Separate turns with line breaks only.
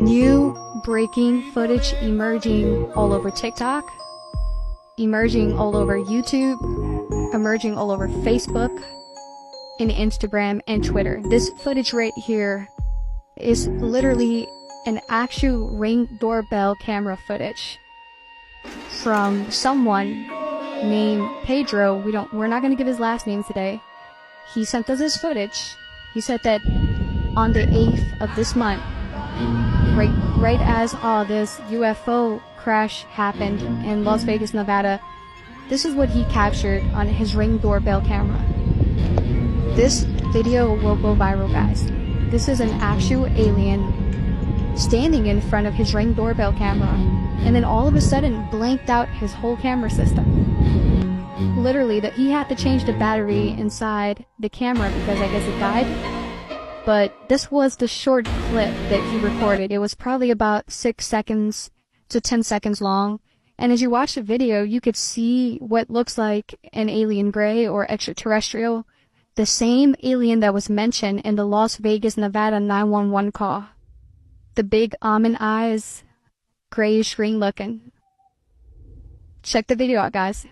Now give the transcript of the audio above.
New breaking footage emerging all over TikTok, emerging all over YouTube, emerging all over Facebook, and Instagram and Twitter. This footage right here is literally an actual Ring doorbell camera footage from someone named Pedro. We're not going to give his last name today. He sent us this footage. He said that on the 8th of this month, right as all this UFO crash happened in Las Vegas, Nevada, this is what he captured on his Ring doorbell camera. This video will go viral, guys. This is an actual alien standing in front of his Ring doorbell camera, and then all of a sudden blanked out his whole camera system. Literally, that he had to change the battery inside the camera because I guess it died. But this was the short clip that he recorded. It was probably about 6 seconds to 10 seconds long. And as you watch the video, you could see what looks like an alien gray or extraterrestrial. The same alien that was mentioned in the Las Vegas, Nevada 911 call. The big almond eyes, grayish green looking. Check the video out, guys.